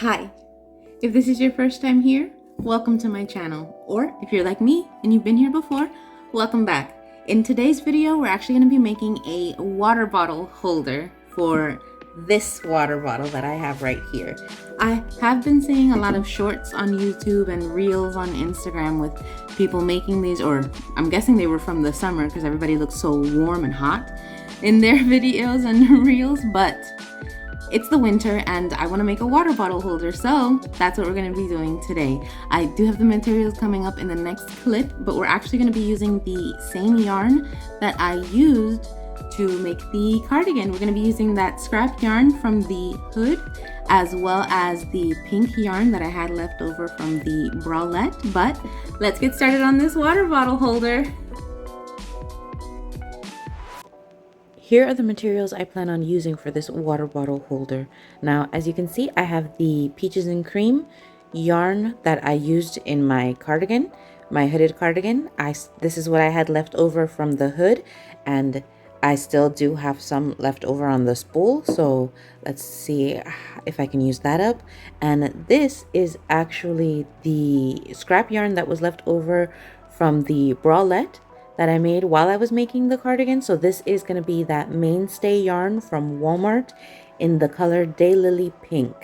Hi, if this is your first time here, welcome to my channel. Or if you're like me and you've been here before, welcome back. In today's video, we're actually going to be making a water bottle holder for this water bottle that I have right here. I have been seeing a lot of shorts on YouTube and reels on Instagram with people making these, or I'm guessing they were from the summer because everybody looks so warm and hot in their videos and reels, but it's the winter and I want to make a water bottle holder, so that's what we're going to be doing today. I do have the materials coming up in the next clip, but we're actually going to be using the same yarn that I used to make the cardigan. We're going to be using that scrap yarn from the hood as well as the pink yarn that I had left over from the bralett. But let's get started on this water bottle holder. Here are the materials I plan on using for this water bottle holder. Now, as you can see, I have the Peaches and Cream yarn that I used in my cardigan, my hooded cardigan. This is what I had left over from the hood, and I still do have some left over on the spool. So let's see if I can use that up. And this is actually the scrap yarn that was left over from the bralett that I made while I was making the cardigan. So this is going to be that MainStay yarn from Walmart in the color Daylilly pink.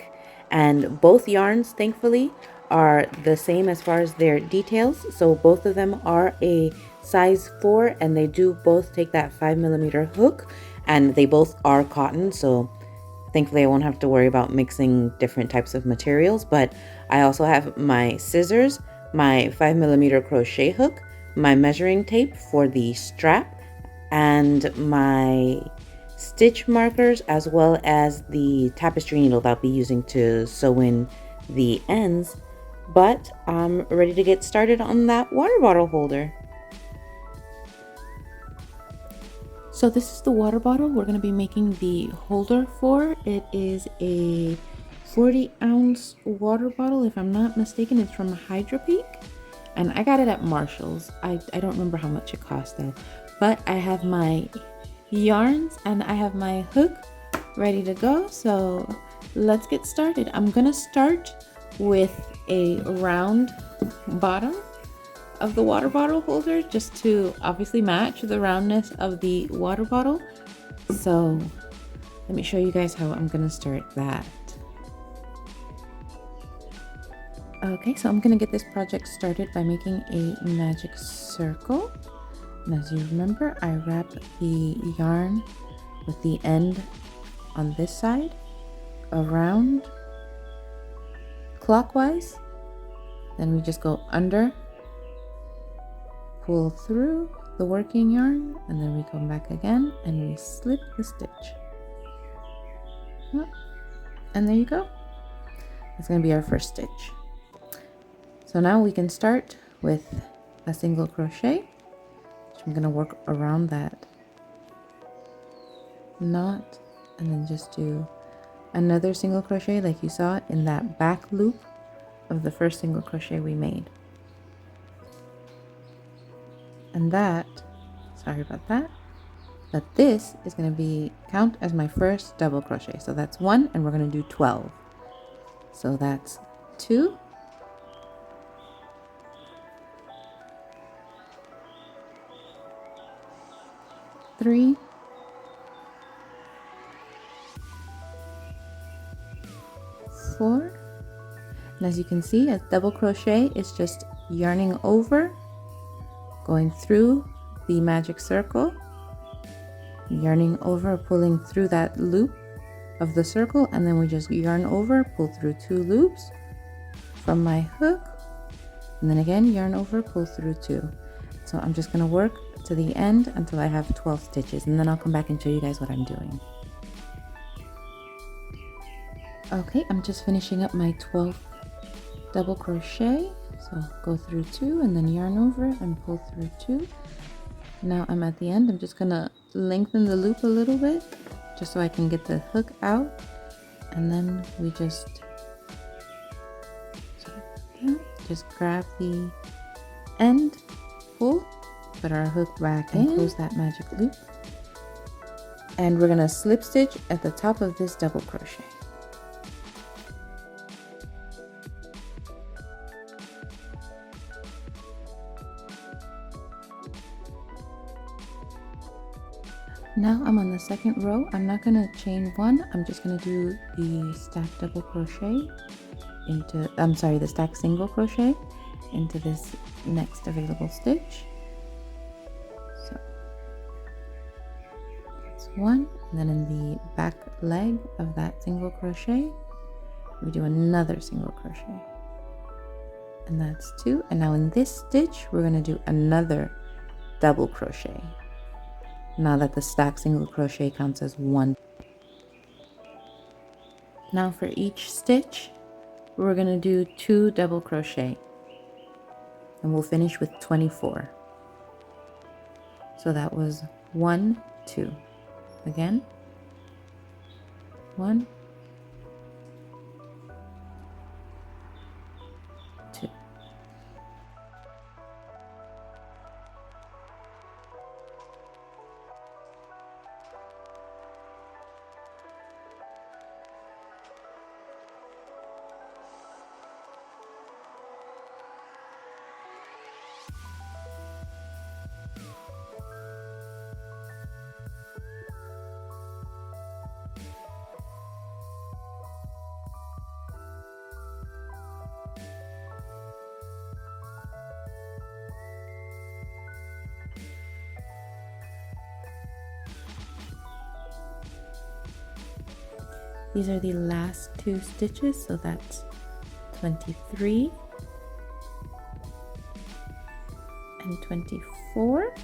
And both yarns, thankfully, are the same as far as their details. So both of them are a size 4 and they do both take that 5mm hook, and they both are cotton. So thankfully I won't have to worry about mixing different types of materials. But I also have my scissors, my 5mm crochet hook, my measuring tape for the strap, and my stitch markers, as well as the tapestry needle that I'll be using to sew in the ends. But I'm ready to get started on that water bottle holder. So this is the water bottle we're going to be making the holder for. It is a 40-ounce water bottle, if I'm not mistaken. It's from Hydro Peak. And I got it at Marshall's. I don't remember how much it cost though. But I have my yarns and I have my hook ready to go. So let's get started. I'm gonna start with a round bottom of the water bottle holder, just to obviously match the roundness of the water bottle. So let me show you guys how I'm gonna start that. Okay, so I'm going to get this project started by making a magic circle. And as you remember, I wrap the yarn with the end on this side around clockwise. Then we just go under, pull through the working yarn, and then we come back again and we slip the stitch. And there you go. That's going to be our first stitch. So now we can start with a single crochet, which I'm going to work around that knot, and then just do another single crochet like you saw in that back loop of the first single crochet we made. And that, sorry about that, but this is going to count as my first double crochet. So that's 1, and we're going to do 12. So that's 2, 3, 4, and as you can see, a double crochet is just yarning over, going through the magic circle, yarning over, pulling through that loop of the circle, and then we just yarn over, pull through 2 loops from my hook, and then again yarn over, pull through 2. So I'm just going to work to the end until I have 12 stitches, and then I'll come back and show you guys what I'm doing. Okay, I'm just finishing up my 12th double crochet. So go through 2 and then yarn over and pull through 2. Now I'm at the end. I'm just gonna lengthen the loop a little bit just so I can get the hook out, and then we just grab the end, pull, put our hook back in, close that magic loop, and we're gonna slip stitch at the top of this double crochet. Now I'm on the second row. I'm not gonna chain one, I'm just gonna do the stacked double crochet into, the stacked single crochet into this next available stitch. So that's one, and then in the back leg of that single crochet, we do another single crochet, and that's two. And now in this stitch, we're gonna do another double crochet. Now that the stacked single crochet counts as one. Now for each stitch, we're going to do 2 double crochet, and we'll finish with 24. So that was 1, 2. Again, 1, 2. These are the last 2 stitches, so that's 23 and 24.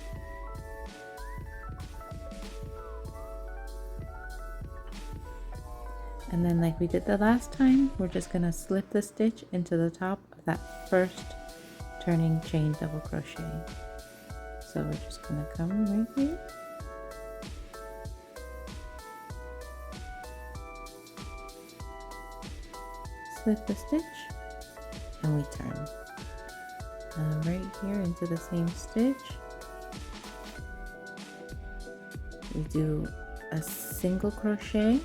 And then like we did the last time, we're just gonna slip the stitch into the top of that first turning chain double crochet. So we're just gonna come right here. Slip the stitch and we turn. Right here into the same stitch, we do a single crochet,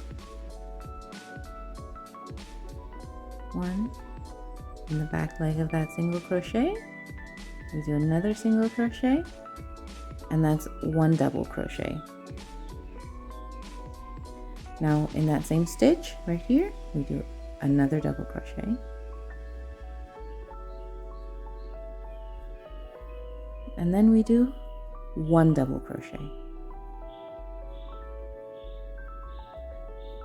1 in the back leg of that single crochet, we do another single crochet, and that's 1 double crochet. Now in that same stitch right here, we do another double crochet, and then we do 1 double crochet,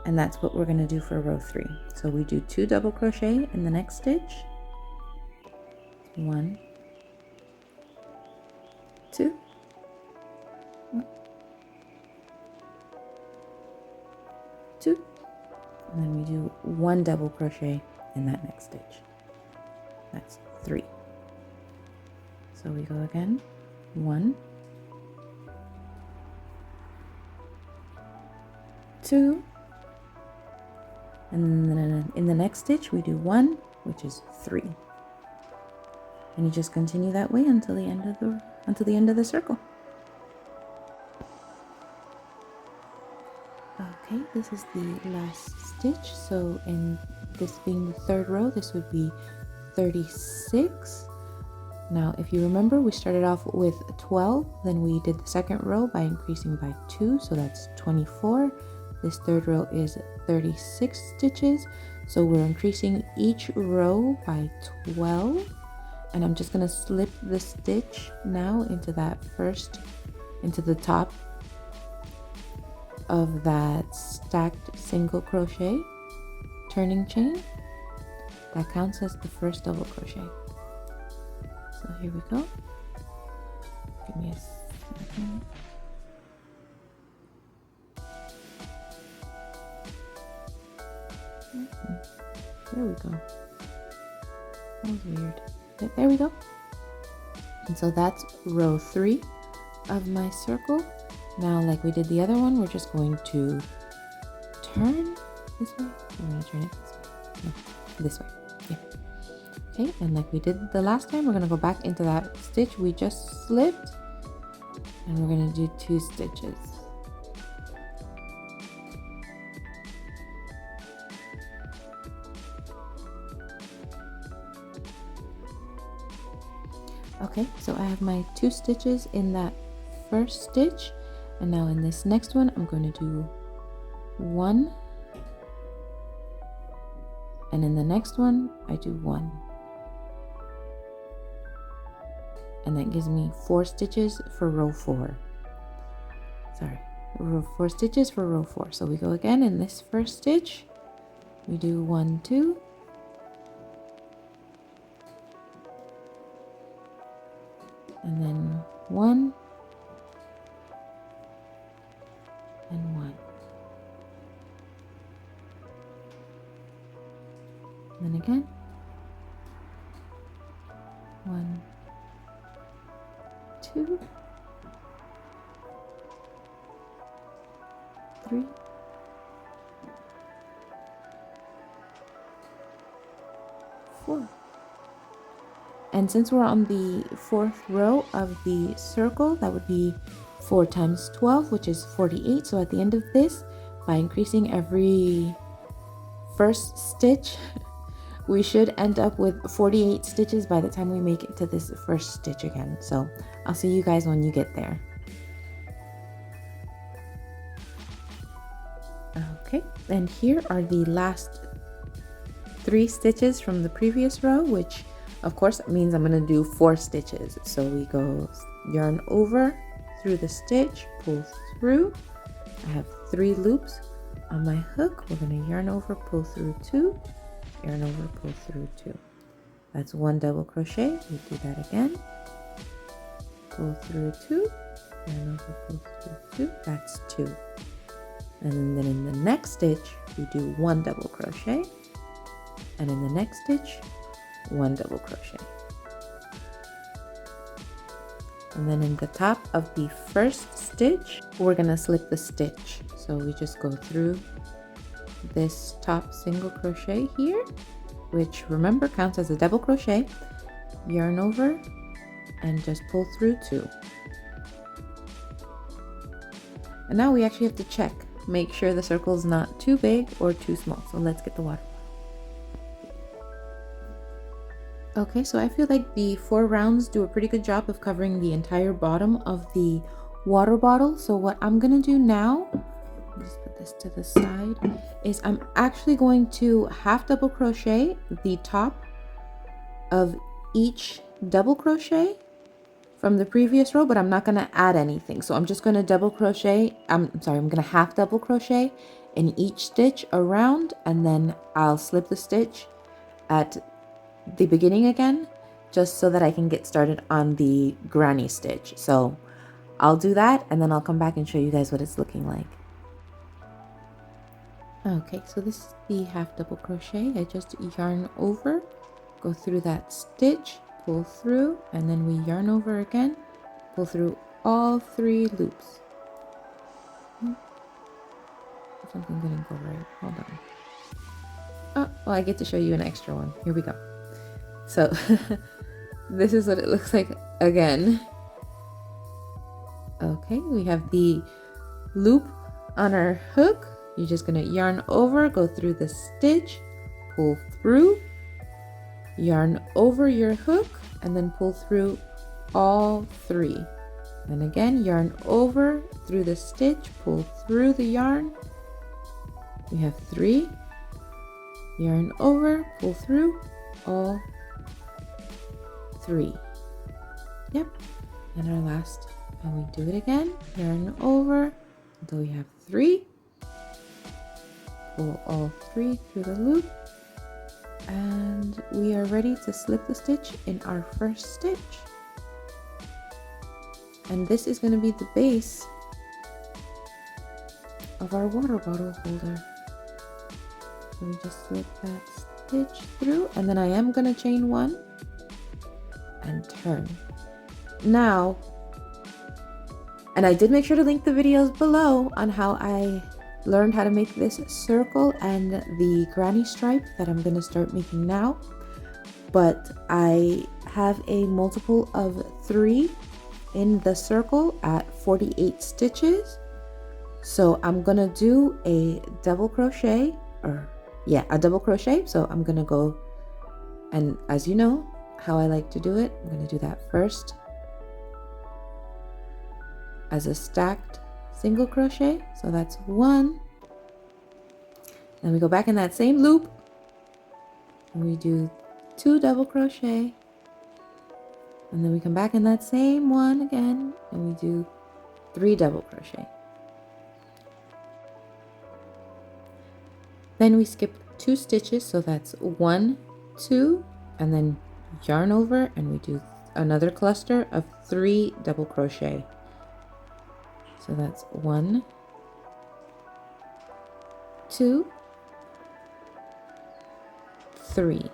and that's what we're going to do for row 3. So we do 2 double crochet in the next stitch, 1, 2, 1, 2, and then we do 1 double crochet in that next stitch. That's 3. So we go again, 1, 2, and then in the next stitch we do 1, which is 3. And you just continue that way until the end of the circle. Okay, this is the last stitch. So in this being the 3rd row, this would be 36. Now, if you remember, we started off with 12, then we did the 2nd row by increasing by 2, so that's 24. This 3rd row is 36 stitches, so we're increasing each row by 12. And I'm just going to slip the stitch now into the top of that stacked single crochet turning chain. That counts as the first double crochet. So here we go. Give me a second. There we go. That was weird. There we go. And so that's row 3 of my circle. Now, like we did the other one, we're just going to turn this way. We're going to turn it this way. No, this way. Yeah. Okay, and like we did the last time, we're going to go back into that stitch we just slipped, and we're going to do 2 stitches. Okay, so I have my 2 stitches in that first stitch, And now in this next one, I'm going to do 1, and in the next one I do 1, and that gives me 4 stitches for row 4. Sorry, 4 stitches for row 4. So we go again in this first stitch, we do 1, 2, and then 1 and 1. And then again, 1, 2, 3, 4. And since we're on the 4th row of the circle, that would be 4 times 12, which is 48. So at the end of this, by increasing every first stitch, we should end up with 48 stitches by the time we make it to this first stitch again. So I'll see you guys when you get there. Okay, and here are the last 3 stitches from the previous row, which of course means I'm going to do 4 stitches. So we go yarn over through the stitch, pull through. I have 3 loops on my hook. We're going to yarn over, pull through 2, yarn over, pull through 2. That's 1 double crochet. We do that again. Pull through 2, yarn over, pull through 2. That's 2. And then in the next stitch, we do 1 double crochet. And in the next stitch, 1 double crochet. And then in the top of the first stitch, we're gonna slip the stitch. So we just go through this top single crochet here, which remember counts as a double crochet, yarn over, and just pull through 2. And now we actually have to check, make sure the circle is not too big or too small. So let's get the water. Okay, so I feel like the 4 rounds do a pretty good job of covering the entire bottom of the water bottle. So what I'm gonna do now, just put this to the side, is I'm actually going to half double crochet the top of each double crochet from the previous row, but I'm not gonna add anything. So I'm just gonna double crochet, I'm gonna half double crochet in each stitch around, and then I'll slip the stitch at the beginning again, just so that I can get started on the granny stitch. So I'll do that, and then I'll come back and show you guys what it's looking like. Okay, so this is the half double crochet. I just yarn over, go through that stitch, pull through, and then we yarn over again, pull through all 3 loops. Something didn't go right. Hold on. Oh, well, I get to show you an extra one. Here we go. So this is what it looks like again. Okay, we have the loop on our hook. You're just gonna yarn over, go through the stitch, pull through, yarn over your hook, and then pull through all 3. And again, yarn over through the stitch, pull through the yarn. We have 3, yarn over, pull through all 3. Yep. And our last, and we do it again, yarn over until we have 3, pull all 3 through the loop, and we are ready to slip the stitch in our first stitch. And this is going to be the base of our water bottle holder. So we just slip that stitch through, and then I am going to chain 1 and turn. Now, and I did make sure to link the videos below on how I learned how to make this circle and the granny stripe that I'm going to start making now. But I have a multiple of 3 in the circle at 48 stitches. So I'm going to do a double crochet, a double crochet. So I'm going to go, and as you know how I like to do it, I'm going to do that first as a stacked single crochet, so that's 1. Then we go back in that same loop and we do 2 double crochet, and then we come back in that same one again and we do 3 double crochet. Then we skip 2 stitches, so that's 1, 2, and then yarn over and we do another cluster of 3 double crochet. So that's 1, 2, 3.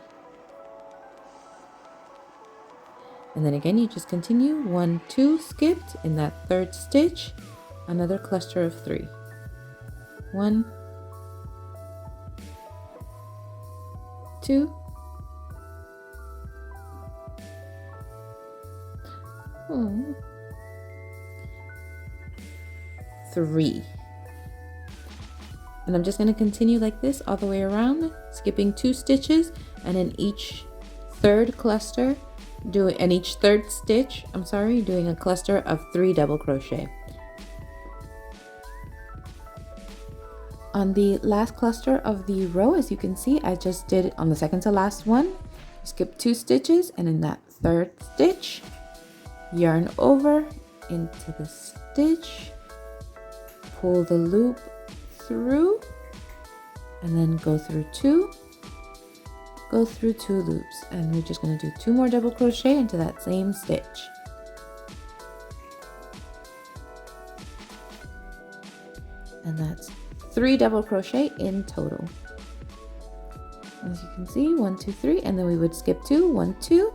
And then again, you just continue 1, 2, skipped in that 3rd stitch, another cluster of 3. 1, 2, 3. And I'm just going to continue like this all the way around, skipping 2 stitches, and in each 3rd cluster each 3rd stitch, doing a cluster of 3 double crochet. On the last cluster of the row, as you can see, I just did it on the second to last one. Skip 2 stitches, and in that 3rd stitch, yarn over into the stitch, pull the loop through, and then go through 2 loops, and we're just going to do 2 more double crochet into that same stitch. And that's 3 double crochet in total. As you can see, 1, 2, 3, and then we would skip 2, 1, 2,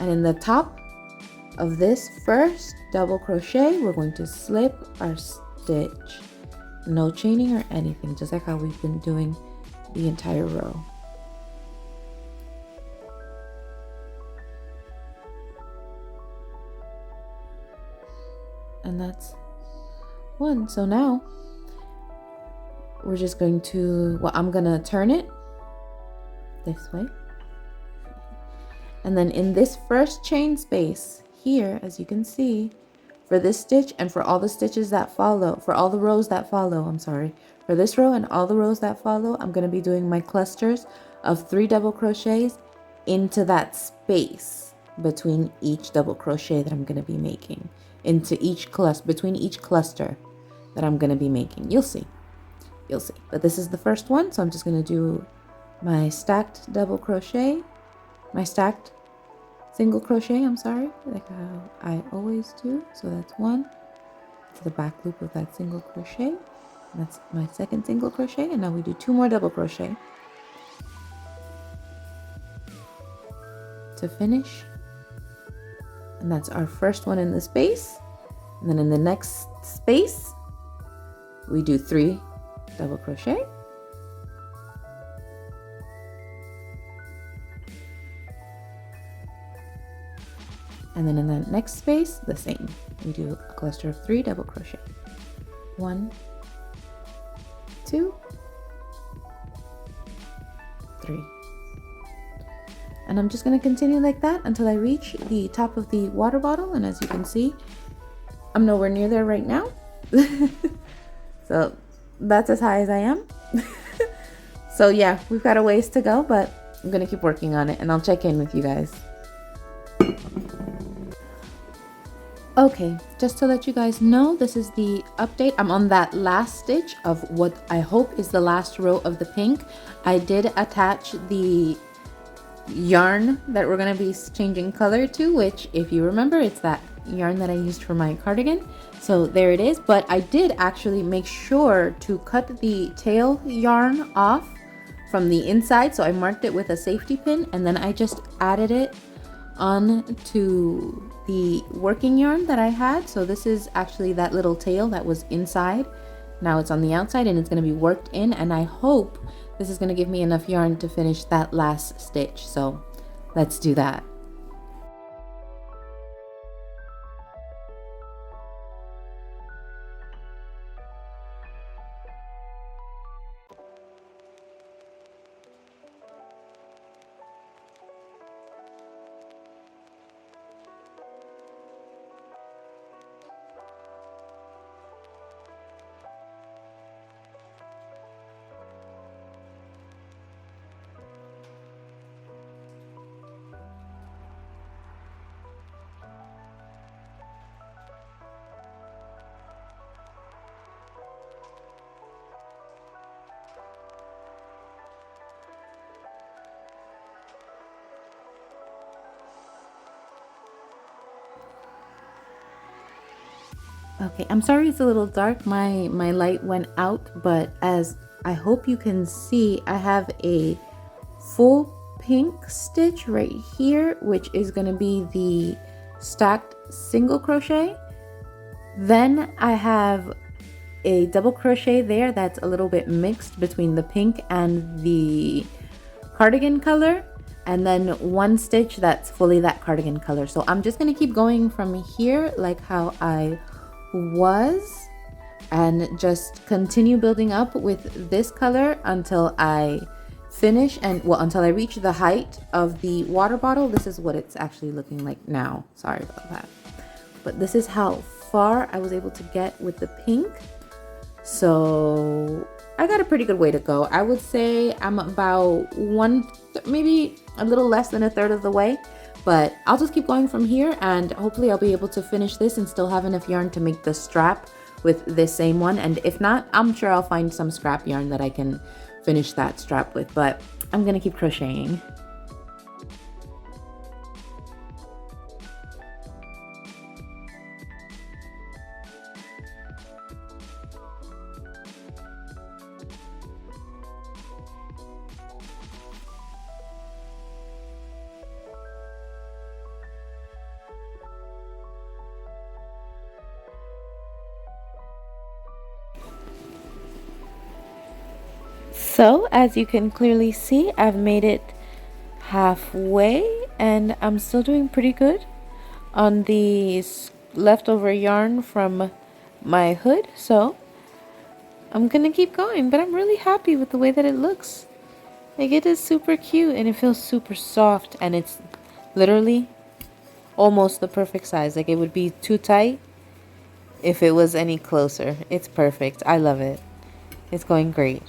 and in the top of this first double crochet, we're going to slip our stitch. No chaining or anything, just like how we've been doing the entire row. And that's 1. So now we're just going to, I'm gonna turn it this way. And then in this first chain space here, as you can see, for this stitch and for all the stitches that follow, for all the rows that follow, for this row and all the rows that follow, I'm gonna be doing my clusters of 3 double crochets into that space between each double crochet that I'm gonna be making, into each between each cluster that I'm gonna be making. You'll see. But this is the first one, so I'm just gonna do my stacked double crochet, my stacked single crochet, like how I always do. So that's 1 to the back loop of that single crochet. That's my second single crochet, and now we do 2 more double crochet to finish. And that's our first one in the space. And then in the next space, we do 3 double crochet. And then in the next space, the same. We do a cluster of 3 double crochet. 1, 2, 3. And I'm just going to continue like that until I reach the top of the water bottle. And as you can see, I'm nowhere near there right now. So that's as high as I am. So yeah, we've got a ways to go, but I'm going to keep working on it and I'll check in with you guys. Okay, just to let you guys know, this is the update. I'm on that last stitch of what I hope is the last row of the pink. I did attach the yarn that we're going to be changing color to, which if you remember, it's that yarn that I used for my cardigan. So there it is, but I did actually make sure to cut the tail yarn off from the inside. So I marked it with a safety pin and then I just added it on to the working yarn that I had. So this is actually that little tail that was inside. Now it's on the outside and it's going to be worked in, and I hope this is going to give me enough yarn to finish that last stitch. So let's do that. Okay, I'm sorry it's a little dark. My light went out, but as I hope you can see, I have a full pink stitch right here, which is going to be the stacked single crochet. Then I have a double crochet there that's a little bit mixed between the pink and the cardigan color, and then one stitch that's fully that cardigan color. So I'm just going to keep going from here like how I was, and just continue building up with this color until I finish, and well, until I reach the height of the water bottle. This is what it's actually looking like now. Sorry about that. But this is how far I was able to get with the pink. So I got a pretty good way to go. I would say I'm about maybe a little less than a third of the way, but I'll just keep going from here, and hopefully I'll be able to finish this and still have enough yarn to make the strap with this same one. And if not, I'm sure I'll find some scrap yarn that I can finish that strap with, but I'm gonna keep crocheting. So as you can clearly see, I've made it halfway, and I'm still doing pretty good on the leftover yarn from my hood. So I'm gonna keep going, but I'm really happy with the way that it looks. Like, it is super cute and it feels super soft, and it's literally almost the perfect size. Like, it would be too tight if it was any closer. It's perfect. I love it. It's going great.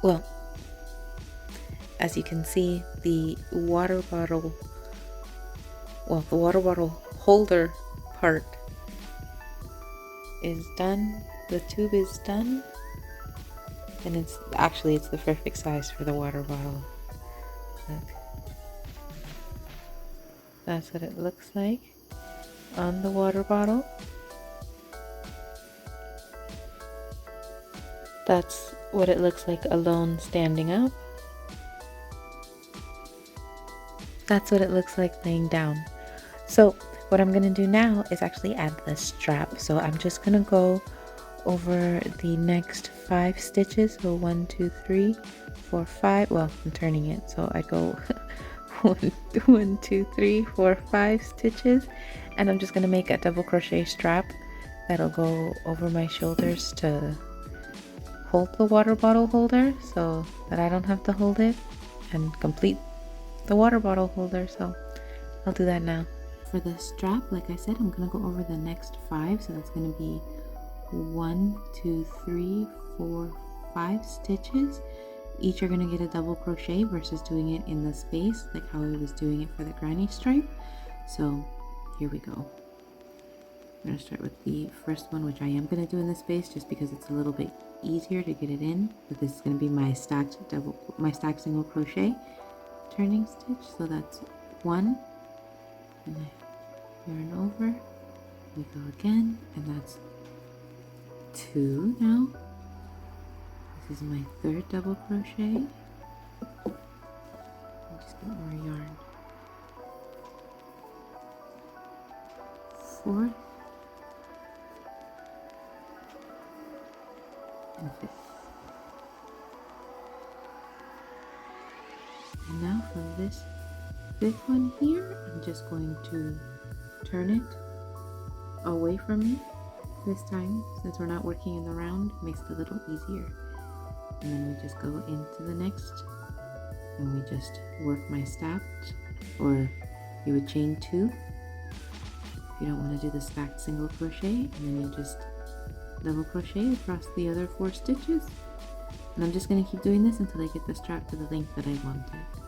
Well, as you can see, the water bottle holder part is done. The tube is done, and it's the perfect size for the water bottle. Look. That's what it looks like on the water bottle. That's what it looks like alone standing up. That's what it looks like laying down. So what I'm gonna do now is actually add the strap. So I'm just gonna go over the next 5 stitches. So 1, 2, 3, 4, 5. Well, I'm turning it, so I go 1, 2, 3, 4, 5 stitches, and I'm just gonna make a double crochet strap that'll go over my shoulders to hold the water bottle holder, so that I don't have to hold it, and complete the water bottle holder. So I'll do that now. For the strap, like I said, I'm gonna go over the next 5, so that's gonna be 1, 2, 3, 4, 5 stitches. Each are gonna get a double crochet versus doing it in the space like how I was doing it for the granny stripe. So here we go. I'm gonna start with the first one, which I am gonna do in the space just because it's a little bit easier to get it in. But this is gonna be my stacked single crochet turning stitch. So that's 1, and I yarn over. We go again, and that's 2 now. This is my 3rd double crochet. Just get more yarn. 4th and 5th. And now from this 5th one here, I'm just going to turn it away from me this time. Since we're not working in the round, it makes it a little easier. And then we just go into the next, and we just work my stacked, or you would chain 2 if you don't want to do the stacked single crochet, and then you just double crochet across the other 4 stitches. And I'm just going to keep doing this until I get the strap to the length that I want it.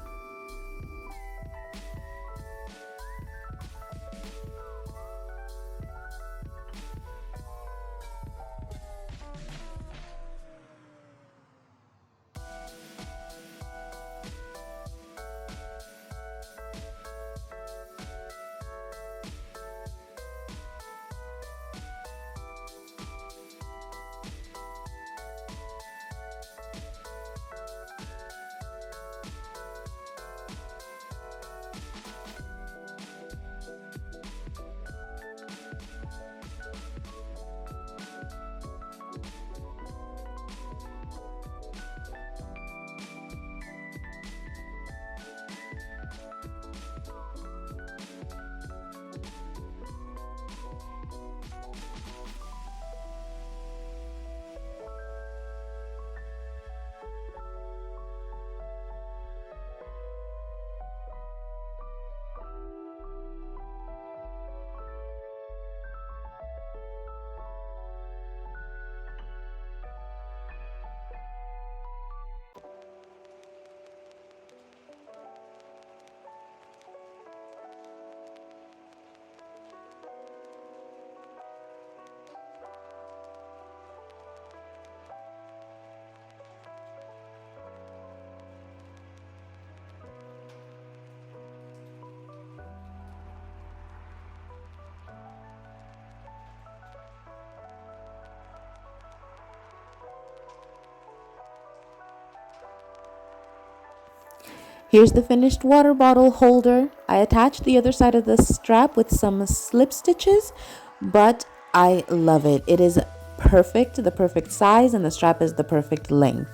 Here's the finished water bottle holder. I attached the other side of the strap with some slip stitches, but I love it. It is perfect, the perfect size, and the strap is the perfect length.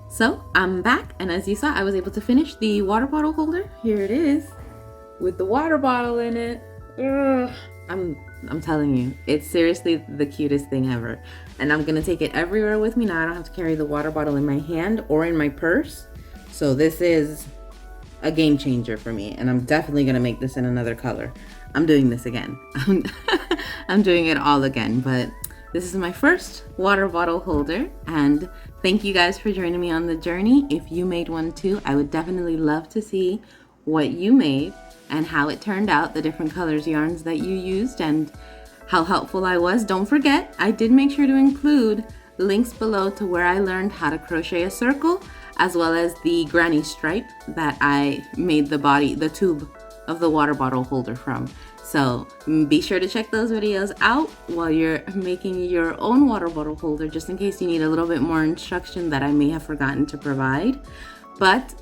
So I'm back, and as you saw, I was able to finish the water bottle holder. Here it is with the water bottle in it. Ugh. I'm telling you, it's seriously the cutest thing ever. And I'm gonna take it everywhere with me. Now I don't have to carry the water bottle in my hand or in my purse. So this is a game changer for me. And I'm definitely gonna make this in another color. I'm doing this again. I'm doing it all again. But this is my first water bottle holder, and thank you guys for joining me on the journey. If you made one too, I would definitely love to see what you made and how it turned out, the different colors yarns that you used, and how helpful I was. Don't forget, I did make sure to include links below to where I learned how to crochet a circle, as well as the granny stripe that I made the tube of the water bottle holder from. So be sure to check those videos out while you're making your own water bottle holder, just in case you need a little bit more instruction that I may have forgotten to provide. But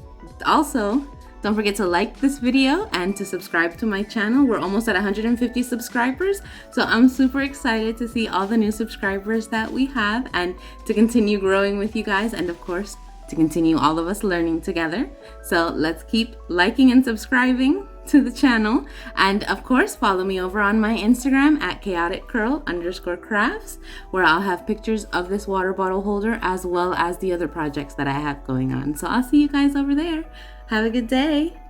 also, don't forget to like this video and to subscribe to my channel. We're almost at 150 subscribers, so I'm super excited to see all the new subscribers that we have and to continue growing with you guys, and of course, to continue all of us learning together. So let's keep liking and subscribing to the channel, and of course follow me over on my Instagram at chaoticcurl_crafts, where I'll have pictures of this water bottle holder as well as the other projects that I have going on. So I'll see you guys over there. Have a good day.